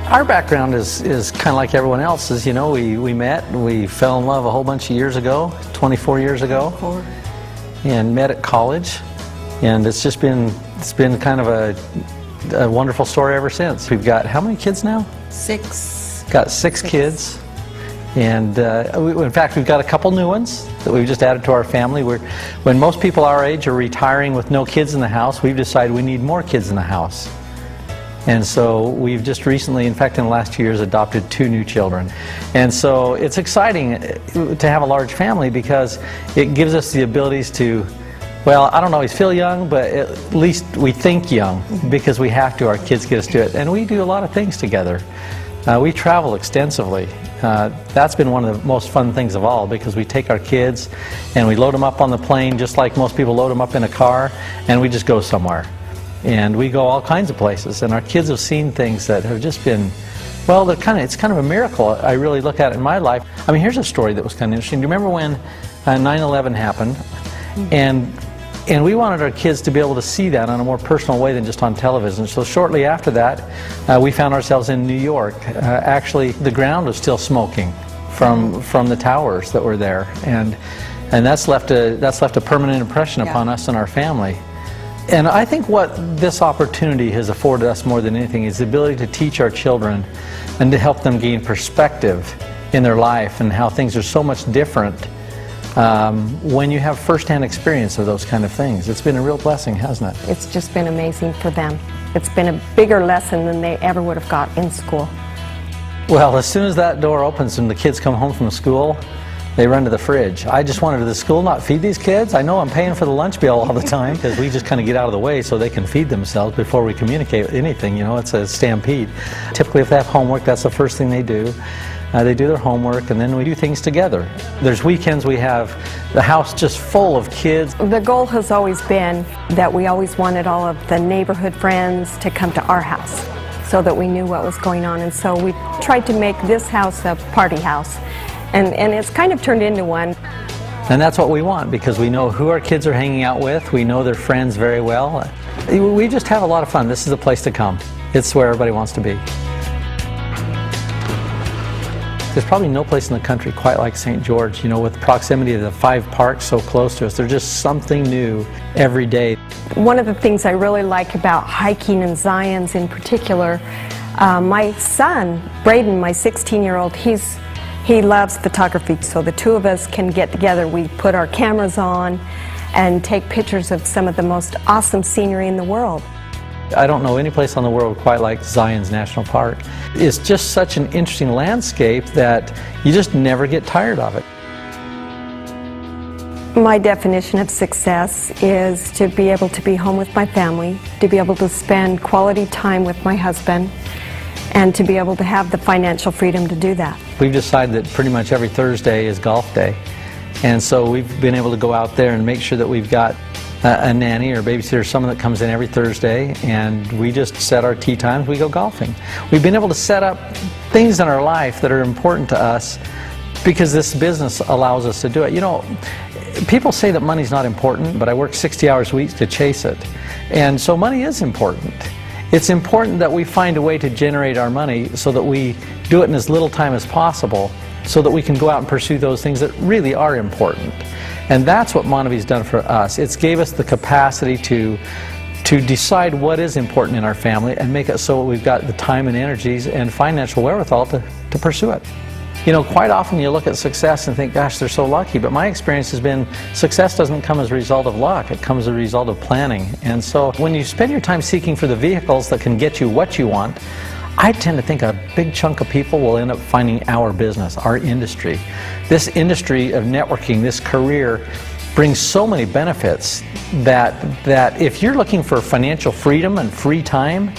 Our background is kind of like everyone else's. You know, we met, we fell in love a whole bunch of years ago, 24 years ago, and met at college, and it's been kind of a wonderful story ever since. We've got how many kids now? 6. Got six kids, and in fact we've got a couple new ones that we've just added to our family. When most people our age are retiring with no kids in the house, we've decided we need more kids in the house. And so we've just recently, in fact in the last 2 years, adopted 2 new children. And so it's exciting to have a large family because it gives us the abilities to, well, I don't always feel young, but at least we think young because we have to. Our kids get us to it. And we do a lot of things together. We travel extensively. That's been one of the most fun things of all, because we take our kids and we load them up on the plane just like most people load them up in a car, and we just go somewhere. And we go all kinds of places, and our kids have seen things that have just been, well, it's kind of a miracle. I really look at it in my life. I mean, here's a story that was kind of interesting. Do you remember when 9/11 happened? And we wanted our kids to be able to see that on a more personal way than just on television. So shortly after that, we found ourselves in New York. Actually, the ground was still smoking from the towers that were there, and that's left a permanent impression upon us and our family. And I think what this opportunity has afforded us more than anything is the ability to teach our children and to help them gain perspective in their life and how things are so much different when you have first-hand experience of those kind of things. It's been a real blessing, hasn't it? It's just been amazing for them. It's been a bigger lesson than they ever would have got in school. Well, as soon as that door opens and the kids come home from school, they run to the fridge. I just wanted the school not feed these kids. I know I'm paying for the lunch bill all the time because we just kind of get out of the way so they can feed themselves before we communicate anything. You know, it's a stampede. Typically, if they have homework, that's the first thing they do. They do their homework, and then we do things together. There's weekends we have the house just full of kids. The goal has always been that we always wanted all of the neighborhood friends to come to our house so that we knew what was going on. And so we tried to make this house a party house. And it's kind of turned into one. And that's what we want, because we know who our kids are hanging out with. We know their friends very well. We just have a lot of fun. This is a place to come. It's where everybody wants to be. There's probably no place in the country quite like St. George, you know, with the proximity of the 5 parks so close to us. There's just something new every day. One of the things I really like about hiking in Zion's in particular, my son, Braden, my 16-year-old, he loves photography, so the 2 of us can get together. We put our cameras on and take pictures of some of the most awesome scenery in the world. I don't know any place on the world quite like Zion's National Park. It's just such an interesting landscape that you just never get tired of it. My definition of success is to be able to be home with my family, to be able to spend quality time with my husband, and to be able to have the financial freedom to do that. We've decided that pretty much every Thursday is golf day, and so we've been able to go out there and make sure that we've got a nanny or babysitter, someone that comes in every Thursday, and we just set our tee times, we go golfing. We've been able to set up things in our life that are important to us because this business allows us to do it. You know, people say that money's not important, but I work 60 hours a week to chase it, and so money is important. It's important that we find a way to generate our money so that we do it in as little time as possible so that we can go out and pursue those things that really are important. And that's what Monavie's done for us. It's gave us the capacity to decide what is important in our family and make it so we've got the time and energies and financial wherewithal to pursue it. You know, quite often you look at success and think, gosh, they're so lucky, but my experience has been success doesn't come as a result of luck, it comes as a result of planning. And so when you spend your time seeking for the vehicles that can get you what you want, I tend to think a big chunk of people will end up finding our business, our industry. This industry of networking, this career, brings so many benefits that if you're looking for financial freedom and free time,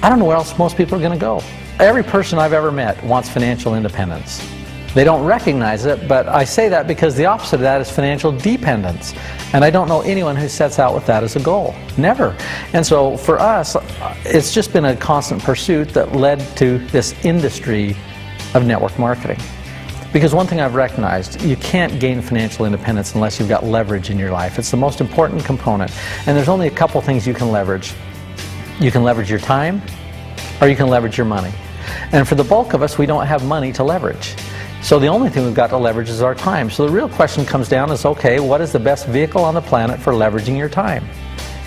I don't know where else most people are going to go. Every person I've ever met wants financial independence. They don't recognize it, but I say that because the opposite of that is financial dependence. And I don't know anyone who sets out with that as a goal. Never. And so for us, it's just been a constant pursuit that led to this industry of network marketing. Because one thing I've recognized, you can't gain financial independence unless you've got leverage in your life. It's the most important component. And there's only a couple things you can leverage. You can leverage your time, or you can leverage your money. And for the bulk of us, we don't have money to leverage. So the only thing we've got to leverage is our time. So the real question comes down is, okay, what is the best vehicle on the planet for leveraging your time?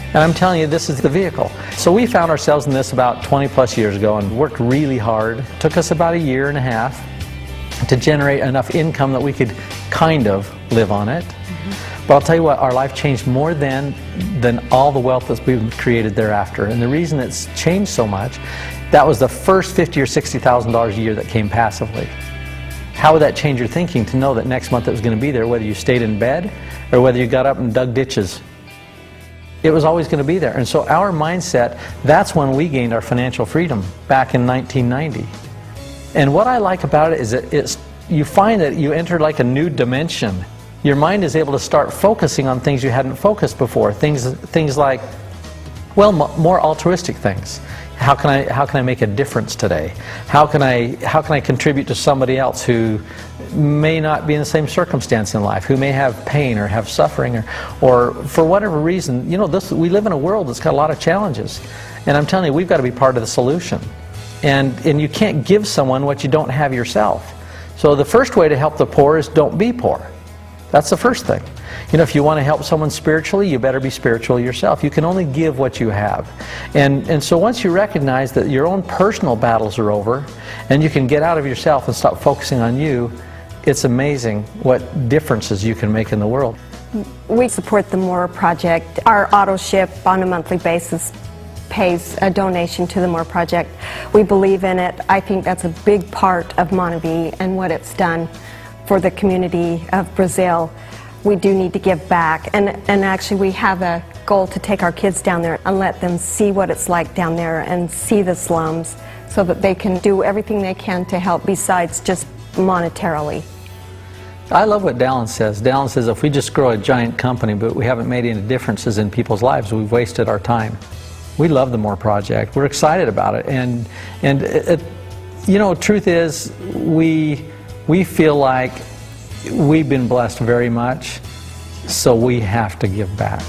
And I'm telling you, this is the vehicle. So we found ourselves in this about 20 plus years ago and worked really hard. It took us about a year and a half to generate enough income that we could kind of live on it. But I'll tell you what, our life changed more than all the wealth that's been created thereafter. And the reason it's changed so much, that was the first $50,000 or $60,000 a year that came passively. How would that change your thinking to know that next month it was going to be there, whether you stayed in bed or whether you got up and dug ditches? It was always going to be there. And so our mindset, that's when we gained our financial freedom back in 1990. And what I like about it is that you find that you enter like a new dimension. Your mind is able to start focusing on things you hadn't focused before. Things like, well, more altruistic things. How can I make a difference today? How can I contribute to somebody else who may not be in the same circumstance in life, who may have pain or have suffering or for whatever reason? You know, we live in a world that's got a lot of challenges. And I'm telling you, we've got to be part of the solution. And you can't give someone what you don't have yourself. So the first way to help the poor is don't be poor. That's the first thing. You know, if you want to help someone spiritually, you better be spiritual yourself. You can only give what you have. And so once you recognize that your own personal battles are over and you can get out of yourself and stop focusing on you, it's amazing what differences you can make in the world. We support the More Project. Our auto ship on a monthly basis pays a donation to the More Project. We believe in it. I think that's a big part of Monavie and what it's done for the community of Brazil. We do need to give back, and actually we have a goal to take our kids down there and let them see what it's like down there and see the slums so that they can do everything they can to help besides just monetarily. I love what Dallin says. Dallin says if we just grow a giant company but we haven't made any differences in people's lives, we've wasted our time. We love the More Project. We're excited about it, and you know, truth is we feel like we've been blessed very much, so we have to give back.